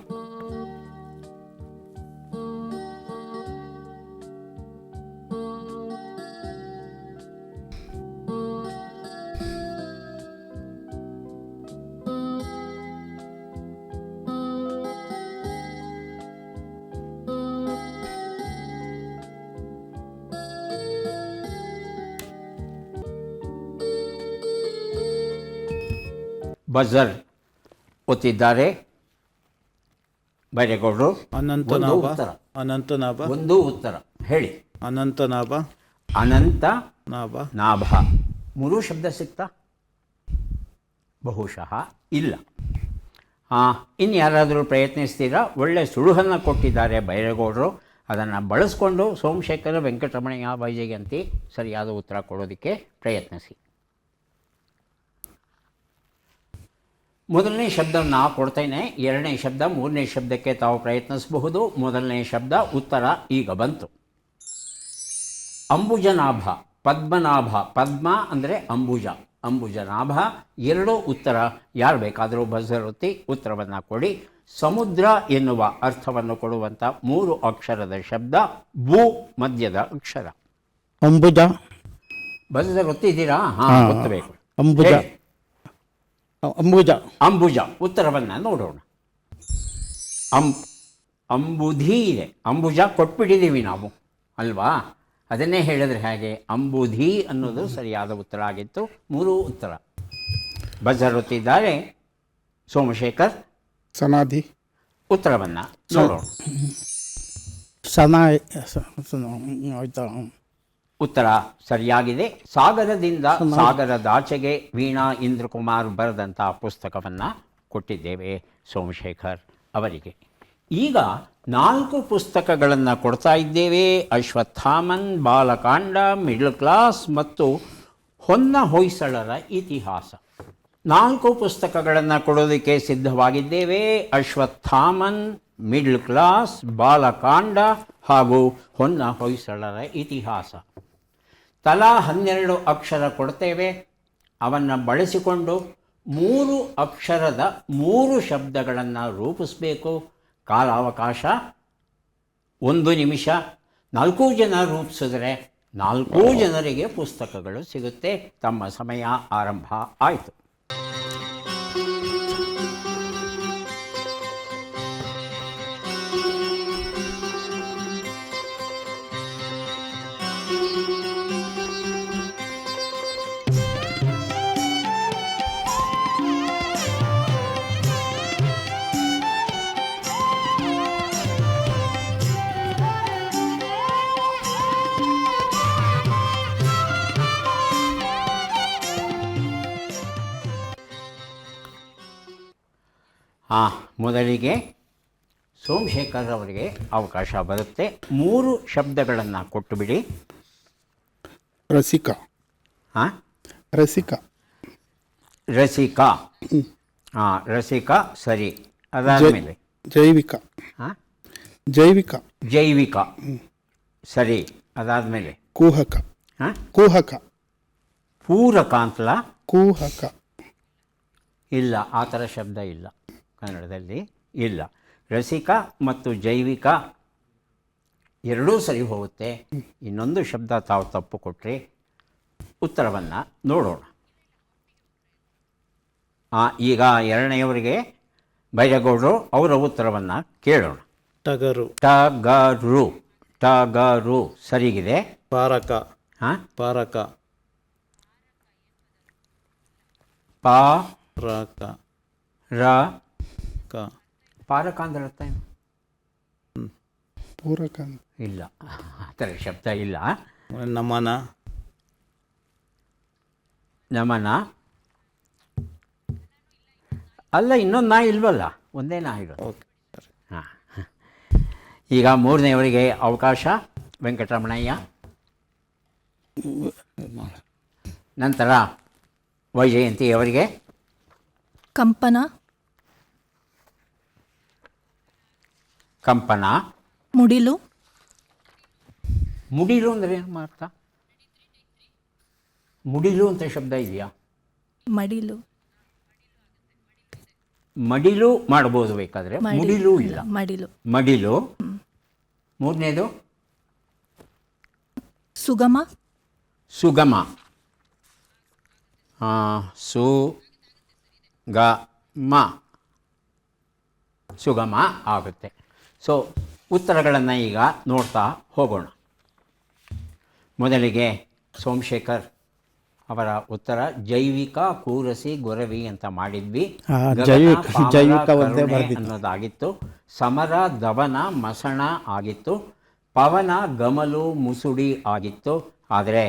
ಬಜರ್ ಒತ್ತಿದ್ದಾರೆ ಬೈರೇಗೌಡರು. ಅನಂತನಾಭ. ಉತ್ತರ. ಅನಂತನಾಭ. ಒಂದು ಉತ್ತರ ಹೇಳಿ. ಅನಂತನಾಭ. ಅನಂತ ನಾಭ. ನಾಭ. 3 ಶಬ್ದ ಸಿಗ್ತಾ? ಬಹುಶಃ ಇಲ್ಲ. ಇನ್ನು ಯಾರಾದರೂ ಪ್ರಯತ್ನಿಸ್ತೀರಾ? ಒಳ್ಳೆ ಸುಳುಹನ್ನು ಕೊಟ್ಟಿದ್ದಾರೆ ಬೈರೇಗೌಡರು. ಅದನ್ನು ಬಳಸ್ಕೊಂಡು ಸೋಮಶೇಖರ, ವೆಂಕಟರಮಣಯ್ಯ, ವೈಜಯಂತಿ ಸರಿಯಾದ ಉತ್ತರ ಕೊಡೋದಕ್ಕೆ ಪ್ರಯತ್ನಿಸಿ. ಮೊದಲನೇ ಶಬ್ದ ನಾನು ಕೊಡ್ತೇನೆ. 2ನೇ ಶಬ್ದ, 3ನೇ ಶಬ್ದಕ್ಕೆ ತಾವು ಪ್ರಯತ್ನಿಸಬಹುದು. ಮೊದಲನೇ ಶಬ್ದ ಉತ್ತರ ಈಗ ಬಂತು. ಅಂಬುಜನಾಭ, ಪದ್ಮನಾಭ. ಪದ್ಮ ಅಂದರೆ ಅಂಬುಜ, ಅಂಬುಜನಾಭ. 2 ಉತ್ತರ. ಯಾರು ಬೇಕಾದರೂ ಬಜರ್ ಒತ್ತಿ ಉತ್ತರವನ್ನು ಕೊಡಿ. ಸಮುದ್ರ ಎನ್ನುವ ಅರ್ಥವನ್ನು ಕೊಡುವಂಥ 3 ಅಕ್ಷರದ ಶಬ್ದ ಭೂ ಮಧ್ಯದ ಅಕ್ಷರ. ಅಂಬುಜ. ಬರೆದ ಗೊತ್ತಿದ್ದೀರಾ? ಹಾಂ, ಗೊತ್ತಬೇಕು. ಅಂಬುಜ. ಹೇಳಿ. ಅಂಬುಜ. ಅಂಬುಜ. ಉತ್ತರವನ್ನು ನೋಡೋಣ. ಅಂಬುಧಿ ಇದೆ. ಅಂಬುಜ ಕೊಟ್ಬಿಟ್ಟಿದ್ದೀವಿ ನಾವು ಅಲ್ವಾ? ಅದನ್ನೇ ಹೇಳಿದ್ರೆ ಹೇಗೆ? ಅಂಬುಧಿ ಅನ್ನೋದು ಸರಿಯಾದ ಉತ್ತರ ಆಗಿತ್ತು. 3 ಉತ್ತರ. ಬಜರ್ ಒತ್ತಿದ್ದಾರೆ ಸೋಮಶೇಖರ್. ಸನಾಧಿ. ಉತ್ತರವನ್ನು ನೋಡೋಣ. ಸನ ಆಯ್ತಾ? ಉತ್ತರ ಸರಿಯಾಗಿದೆ. ಸಾಗರದಿಂದ ಸಾಗರದಾಚೆಗೆ ವೀಣಾ ಇಂದ್ರಕುಮಾರ್ ಬರೆದಂಥ ಪುಸ್ತಕವನ್ನು ಕೊಟ್ಟಿದ್ದೇವೆ ಸೋಮಶೇಖರ್ ಅವರಿಗೆ. ಈಗ 4 ಪುಸ್ತಕಗಳನ್ನು ಕೊಡ್ತಾ ಇದ್ದೇವೆ. ಅಶ್ವತ್ಥಾಮನ್, ಬಾಲಕಾಂಡ, ಮಿಡ್ಲ್ ಕ್ಲಾಸ್ ಮತ್ತು ಹೊನ್ನ ಹೊಯ್ಸಳರ ಇತಿಹಾಸ. 4 ಪುಸ್ತಕಗಳನ್ನು ಕೊಡೋದಕ್ಕೆ ಸಿದ್ಧವಾಗಿದ್ದೇವೆ. ಅಶ್ವತ್ಥಾಮನ್, ಮಿಡ್ಲ್ ಕ್ಲಾಸ್, ಬಾಲಕಾಂಡ ಹಾಗೂ ಹೊನ್ನ ಹೊಯ್ಸಳರ ಇತಿಹಾಸ. ತಲಾ 12 ಅಕ್ಷರ ಕೊಡ್ತೇವೆ. ಅವನ್ನು ಬಳಸಿಕೊಂಡು 3 ಅಕ್ಷರದ 3 ಶಬ್ದಗಳನ್ನು ರೂಪಿಸಬೇಕು. ಕಾಲಾವಕಾಶ 1 ನಿಮಿಷ. 4 ಜನ ರೂಪಿಸಿದ್ರೆ 4 ಜನರಿಗೆ ಪುಸ್ತಕಗಳು ಸಿಗುತ್ತೆ. ತಮ್ಮ ಸಮಯ ಆರಂಭ ಆಯಿತು. ಮೊದಲಿಗೆ ಸೋಮಶೇಖರ್ ಅವರಿಗೆ ಅವಕಾಶ ಬರುತ್ತೆ. 3 ಶಬ್ದಗಳನ್ನು ಕೊಟ್ಟು ಬಿಡಿ. ರಸಿಕ. ಹಾಂ, ರಸಿಕ. ರಸಿಕ. ಹಾಂ, ರಸಿಕ ಸರಿ. ಅದಾದಮೇಲೆ ಜೈವಿಕ. ಹಾಂ, ಜೈವಿಕ. ಜೈವಿಕ ಸರಿ. ಅದಾದಮೇಲೆ ಕುಹಕ. ಹಾಂ, ಕುಹಕ. ಪೂರಕ ಅಂತಲ್ಲ? ಕುಹಕ ಇಲ್ಲ, ಆ ಥರ ಶಬ್ದ ಇಲ್ಲ ಕನ್ನಡದಲ್ಲಿ, ಇಲ್ಲ. ರಸಿಕ ಮತ್ತು ಜೈವಿಕ ಎರಡೂ ಸರಿ ಹೋಗುತ್ತೆ. ಇನ್ನೊಂದು ಶಬ್ದ ತಾವು ತಪ್ಪು ಕೊಟ್ಟರೆ ಉತ್ತರವನ್ನು ನೋಡೋಣ. ಈಗ 2ನೇಯವರಿಗೆ ಬೈರೇಗೌಡರು ಅವರ ಉತ್ತರವನ್ನು ಕೇಳೋಣ. ಟಗರು. ಟಗರು. ಟಗರು ಸರಿಗಿದೆ. ಪಾರಕ. ಹಾಂ, ಪಾರಕ. ಪಾರಕ. ರ ಕ. ಪಾರಕ ಅಂದ್ರೆ ಅರ್ಥ ಏನು? ಪೂರಕ. ಇಲ್ಲ, ಆ ಥರ ಶಬ್ದ ಇಲ್ಲ. ನಮನ. ನಮನ ಅಲ್ಲ, ಇನ್ನೊಂದು ನಾ ಇಲ್ವಲ್ಲ, ಒಂದೇ ನಾ ಇರೋದು. ಓಕೆ ಸರಿ. ಹಾಂ, ಈಗ 3ನೇಯವರಿಗೆ ಅವಕಾಶ. ವೆಂಕಟರಮಣಯ್ಯ, ನಂತರ ವೈಜಯಂತಿ ಅವರಿಗೆ. ಕಂಪನ. ಕಂಪನ. ಮುಡಿಲು. ಮುಡಿಲು ಅಂದರೆ ಏನು ಅರ್ಥ? ಮುಡಿಲು ಅಂತ ಶಬ್ದ ಇದೆಯಾ? ಮಡಿಲು. ಮಡಿಲು ಮಾಡ್ಬೋದು ಬೇಕಾದರೆ, ಮುಡಿಲು ಇಲ್ಲ. ಮಡಿಲು. ಮಡಿಲು. 3ನೇದು ಸುಗಮ. ಸುಗಮ. ಸು ಗ ಮ. ಸುಗಮ ಆಗುತ್ತೆ. ಸೊ ಉತ್ತರಗಳನ್ನು ಈಗ ನೋಡ್ತಾ ಹೋಗೋಣ. ಮೊದಲಿಗೆ ಸೋಮಶೇಖರ್ ಅವರ ಉತ್ತರ ಜೈವಿಕ, ಕೂರಸಿ, ಗೊರವಿ ಅಂತ ಮಾಡಿದ್ವಿ. ಜೈವಿಕ ಅನ್ನೋದಾಗಿತ್ತು. ಸಮರ, ದವನ, ಮಸಣ ಆಗಿತ್ತು. ಪವನ, ಗಮಲು, ಮುಸುಡಿ ಆಗಿತ್ತು. ಆದರೆ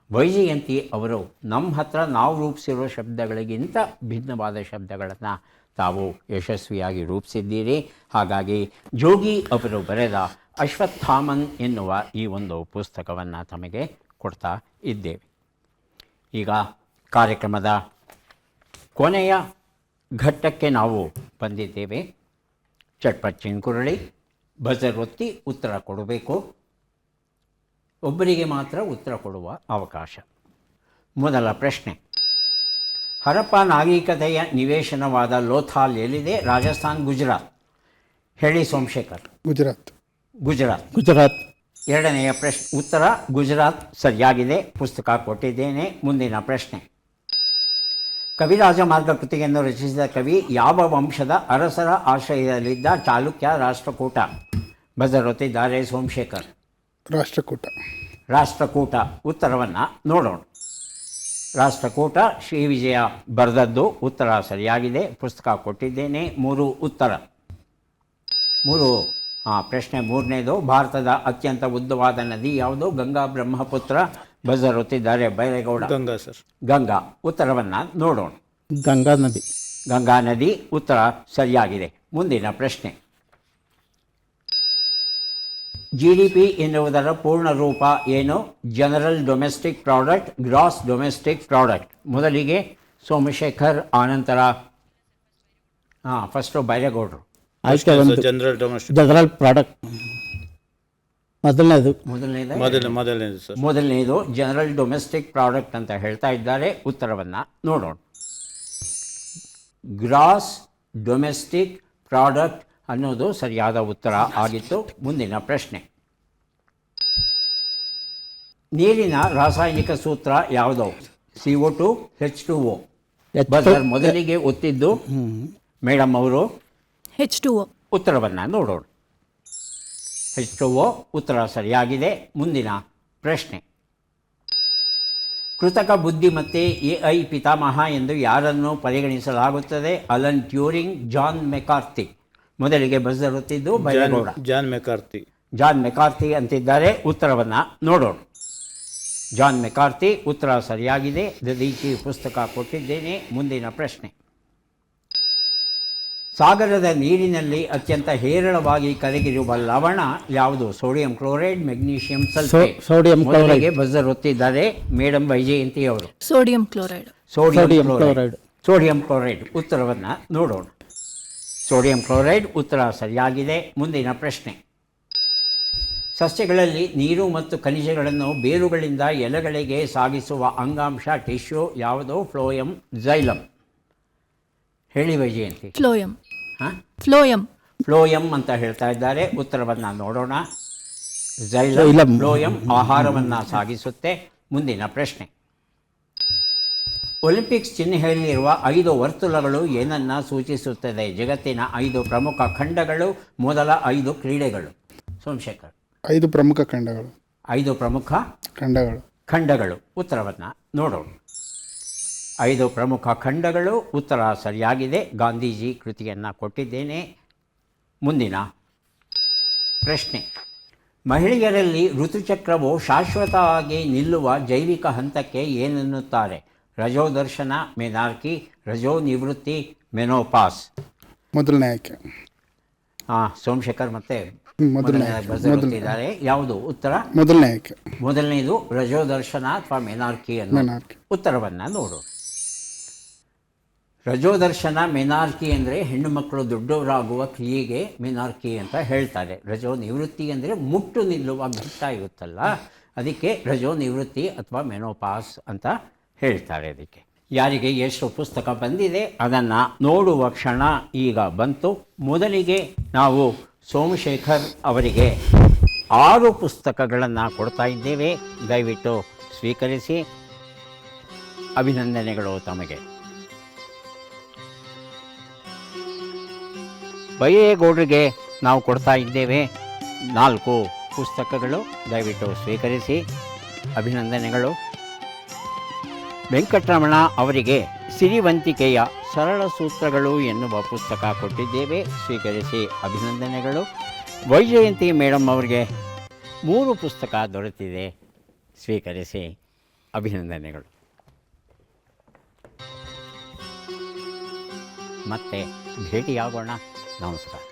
ವೈಜಯಂತಿ ಅವರು ನಮ್ಮ ಹತ್ರ ನಾವು ರೂಪಿಸಿರೋ ಶಬ್ದಗಳಿಗಿಂತ ಭಿನ್ನವಾದ ಶಬ್ದಗಳನ್ನು ತಾವು ಯಶಸ್ವಿಯಾಗಿ ರೂಪಿಸಿದ್ದೀರಿ. ಹಾಗಾಗಿ ಜೋಗಿ ಅವರು ಬರೆದ ಅಶ್ವತ್ಥಾಮನ್ ಎನ್ನುವ ಈ ಒಂದು ಪುಸ್ತಕವನ್ನು ತಮಗೆ ಕೊಡ್ತಾ ಇದ್ದೇವೆ. ಈಗ ಕಾರ್ಯಕ್ರಮದ ಕೊನೆಯ ಘಟ್ಟಕ್ಕೆ ನಾವು ಬಂದಿದ್ದೇವೆ. ಚಟ್ಪಟ್ ಚಿನ್ಕುರಳಿ, ಬಜರ್ ಒತ್ತಿ ಉತ್ತರ ಕೊಡಬೇಕು. ಒಬ್ಬರಿಗೆ ಮಾತ್ರ ಉತ್ತರ ಕೊಡುವ ಅವಕಾಶ. ಮೊದಲ ಪ್ರಶ್ನೆ. ಹರಪ್ಪ ನಾಗರಿಕತೆಯ ನಿವೇಶನವಾದ ಲೋಥಾಲ್ ಎಲ್ಲಿದೆ? ರಾಜಸ್ಥಾನ್, ಗುಜರಾತ್? ಹೇಳಿ ಸೋಮಶೇಖರ್. ಗುಜರಾತ್. ಗುಜರಾತ್. ಗುಜರಾತ್. ಎರಡನೆಯ ಉತ್ತರ ಗುಜರಾತ್ ಸರಿಯಾಗಿದೆ. ಪುಸ್ತಕ ಕೊಟ್ಟಿದ್ದೇನೆ. ಮುಂದಿನ ಪ್ರಶ್ನೆ. ಕವಿರಾಜ ಮಾರ್ಗ ಕೃತಿಯನ್ನು ರಚಿಸಿದ ಕವಿ ಯಾವ ವಂಶದ ಅರಸರ ಆಶ್ರಯದಲ್ಲಿದ್ದ ಚಾಲುಕ್ಯ ರಾಷ್ಟ್ರಕೂಟ? ಬಜರೊತ್ತಿದ್ದಾರೆ ಸೋಮಶೇಖರ್. ರಾಷ್ಟ್ರಕೂಟ. ರಾಷ್ಟ್ರಕೂಟ ಉತ್ತರವನ್ನು ನೋಡೋಣ. ರಾಷ್ಟ್ರಕೂಟ ಶ್ರೀ ವಿಜಯ ಬರೆದದ್ದು. ಉತ್ತರ ಸರಿಯಾಗಿದೆ. ಪುಸ್ತಕ ಕೊಟ್ಟಿದ್ದೇನೆ. 3 ಉತ್ತರ. 3 ಪ್ರಶ್ನೆ ಮೂರನೇದು. ಭಾರತದ ಅತ್ಯಂತ ಉದ್ದವಾದ ನದಿ ಯಾವುದು? ಗಂಗಾ, ಬ್ರಹ್ಮಪುತ್ರ? ಬಜರ್ ಒತ್ತಿದ್ದಾರೆ ಬೈರೇಗೌಡ. ಗಂಗಾ ಸರ್. ಗಂಗಾ ಉತ್ತರವನ್ನು ನೋಡೋಣ. ಗಂಗಾ ನದಿ. ಗಂಗಾ ನದಿ ಉತ್ತರ ಸರಿಯಾಗಿದೆ. ಮುಂದಿನ ಪ್ರಶ್ನೆ. GDP ಎನ್ನುವುದರ ಪೂರ್ಣ ರೂಪ ಏನು? General domestic product, gross domestic product? ಮೊದಲಿಗೆ ಸೋಮಶೇಖರ್, ಆನಂತರ ಫಸ್ಟು ಬೈರೇಗೌಡರು. ಆಯ್ಕೆ ಒಂದು ಜನರಲ್ ಡೊಮೆಸ್ಟಿಕ್. ಜನರಲ್ ಪ್ರಾಡಕ್ಟ್ ಮೊದಲನೇದು. ಮೊದಲನೇದು ಸರ್. ಮೊದಲನೇದು ಜನರಲ್ ಡೊಮೆಸ್ಟಿಕ್ ಪ್ರಾಡಕ್ಟ್ ಅಂತ ಹೇಳ್ತಾ ಇದ್ದಾರೆ. ಉತ್ತರವನ್ನು ನೋಡೋಣ. ಗ್ರಾಸ್ ಡೊಮೆಸ್ಟಿಕ್ ಪ್ರಾಡಕ್ಟ್ ಅನ್ನೋದು ಸರಿಯಾದ ಉತ್ತರ ಆಗಿತ್ತು. ಮುಂದಿನ ಪ್ರಶ್ನೆ. ನೀರಿನ ರಾಸಾಯನಿಕ ಸೂತ್ರ ಯಾವುದು? CO2, H2O? ಬಜರ್ ಮೊದಲಿಗೆ ಒತ್ತಿದ್ದು ಮೇಡಮ್ ಅವರು. H2O. ಉತ್ತರವನ್ನು ನೋಡೋಣ. H2O ಉತ್ತರ ಸರಿಯಾಗಿದೆ. ಮುಂದಿನ ಪ್ರಶ್ನೆ. ಕೃತಕ ಬುದ್ಧಿಮತ್ತೆ AI ಪಿತಾಮಹ ಎಂದು ಯಾರನ್ನು ಪರಿಗಣಿಸಲಾಗುತ್ತದೆ? Alan Turing, John McCarthy? ಮೊದಲಿಗೆ ಬರೆದಿರುತ್ತಿದ್ದು Byregowda. John McCarthy. John McCarthy ಅಂತಿದ್ದಾರೆ. ಉತ್ತರವನ್ನು ನೋಡೋಣ. ಜಾನ್ ಮೆಕಾರ್ಥಿ ಉತ್ತರ ಸರಿಯಾಗಿದೆ. ದದೀಚಿ ಪುಸ್ತಕ ಕೊಟ್ಟಿದ್ದೇನೆ. ಮುಂದಿನ ಪ್ರಶ್ನೆ. ಸಾಗರದ ನೀರಿನಲ್ಲಿ ಅತ್ಯಂತ ಹೇರಳವಾಗಿ ಕರಗಿರುವ ಲವಣ ಯಾವುದು? Sodium chloride, magnesium sulphate? Sodium chloride. Buzzer ಒತ್ತಿದ್ದಾರೆ ಮೇಡಮ್ ವೈಜಯಂತಿ ಅವರು. Sodium chloride. Sodium chloride. Sodium chloride ಉತ್ತರವನ್ನು ನೋಡೋಣ. ಸೋಡಿಯಂ ಕ್ಲೋರೈಡ್ ಉತ್ತರ ಸರಿಯಾಗಿದೆ. ಮುಂದಿನ ಪ್ರಶ್ನೆ. ಸಸ್ಯಗಳಲ್ಲಿ ನೀರು ಮತ್ತು ಖನಿಜಗಳನ್ನು ಬೇರುಗಳಿಂದ ಎಲೆಗಳಿಗೆ ಸಾಗಿಸುವ ಅಂಗಾಂಶ ಟಿಶ್ಯೂ ಯಾವುದು? Phloem, xylem? ಹೇಳಿ ವೈಜಯಂತಿ. ಫ್ಲೋಯಂ. ಫ್ಲೋಯಂ. ಫ್ಲೋಯಂ ಅಂತ ಹೇಳ್ತಾ ಇದ್ದಾರೆ. ಉತ್ತರವನ್ನು ನೋಡೋಣ. ಜೈಲಮ್, ಫ್ಲೋಯಂ ಆಹಾರವನ್ನು ಸಾಗಿಸುತ್ತೆ. ಮುಂದಿನ ಪ್ರಶ್ನೆ. ಒಲಿಂಪಿಕ್ಸ್ ಚಿಹ್ನೆಯಲ್ಲಿರುವ 5 ವರ್ತುಲಗಳು ಏನನ್ನು ಸೂಚಿಸುತ್ತದೆ? ಜಗತ್ತಿನ 5 ಪ್ರಮುಖ ಖಂಡಗಳು, ಮೊದಲ 5 ಕ್ರೀಡೆಗಳು. ಸೋಮಶೇಖರ್. 5 ಪ್ರಮುಖ ಖಂಡಗಳು. 5 ಪ್ರಮುಖ ಖಂಡಗಳು. ಉತ್ತರವನ್ನು ನೋಡೋಣ. 5 ಪ್ರಮುಖ ಖಂಡಗಳು ಉತ್ತರ ಸರಿಯಾಗಿದೆ. ಗಾಂಧೀಜಿ ಕೃತಿಯನ್ನು ಕೊಟ್ಟಿದ್ದೇನೆ. ಮುಂದಿನ ಪ್ರಶ್ನೆ. ಮಹಿಳೆಯರಲ್ಲಿ ಋತುಚಕ್ರವು ಶಾಶ್ವತವಾಗಿ ನಿಲ್ಲುವ ಜೈವಿಕ ಹಂತಕ್ಕೆ ಏನನ್ನುತ್ತಾರೆ? ರಜೋದರ್ಶನ, ಮೆನಾರ್ಕಿ, ರಜೋ ನಿವೃತ್ತಿ, ಮೆನೋಪಾಸ್? ಮೊದಲನೇ ಆಯ್ಕೆ. ಸೋಮಶೇಖರ್ ಮತ್ತೆ ಮೊದಲನೇ ಯಾವುದು ಉತ್ತರ? ಮೊದಲನೇ ಆಯ್ಕೆ. ಮೊದಲನೇದು ರಜೋದರ್ಶನ ಅಥವಾ ಮೆನಾರ್ಕಿ ಉತ್ತರವನ್ನು ನೋಡು. ರಜೋದರ್ಶನ, ಮೆನಾರ್ಕಿ ಅಂದರೆ ಹೆಣ್ಣು ಮಕ್ಕಳು ದೊಡ್ಡವರಾಗುವ ಕ್ರಿಯೆಗೆ ಮೆನಾರ್ಕಿ ಅಂತ ಹೇಳ್ತಾರೆ. ರಜೋ ನಿವೃತ್ತಿ ಅಂದರೆ ಮುಟ್ಟು ನಿಲ್ಲುವ ಘಟ್ಟ ಇರುತ್ತಲ್ಲ, ಅದಕ್ಕೆ ರಜೋ ನಿವೃತ್ತಿ ಅಥವಾ ಮೆನೋಪಾಸ್ ಅಂತ ಹೇಳ್ತಾರೆ. ಅದಕ್ಕೆ ಯಾರಿಗೆ ಎಷ್ಟು ಪುಸ್ತಕ ಬಂದಿದೆ ಅದನ್ನು ನೋಡುವ ಕ್ಷಣ ಈಗ ಬಂತು. ಮೊದಲಿಗೆ ನಾವು ಸೋಮಶೇಖರ್ ಅವರಿಗೆ 6 ಪುಸ್ತಕಗಳನ್ನು ಕೊಡ್ತಾ ಇದ್ದೇವೆ. ದಯವಿಟ್ಟು ಸ್ವೀಕರಿಸಿ. ಅಭಿನಂದನೆಗಳು ತಮಗೆ. ಬೈರೇಗೌಡರಿಗೆ ನಾವು ಕೊಡ್ತಾ ಇದ್ದೇವೆ 4 ಪುಸ್ತಕಗಳು. ದಯವಿಟ್ಟು ಸ್ವೀಕರಿಸಿ. ಅಭಿನಂದನೆಗಳು. ವೆಂಕಟರಮಣ ಅವರಿಗೆ ಸಿರಿವಂತಿಕೆಯ ಸರಳ ಸೂತ್ರಗಳು ಎನ್ನುವ ಪುಸ್ತಕ ಕೊಟ್ಟಿದ್ದೇವೆ. ಸ್ವೀಕರಿಸಿ. ಅಭಿನಂದನೆಗಳು. ವೈಜಯಂತಿ ಮೇಡಮ್ ಅವರಿಗೆ 3 ಪುಸ್ತಕ ದೊರೆತಿದೆ. ಸ್ವೀಕರಿಸಿ. ಅಭಿನಂದನೆಗಳು. ಮತ್ತೆ ಭೇಟಿಯಾಗೋಣ. ನಮಸ್ಕಾರ.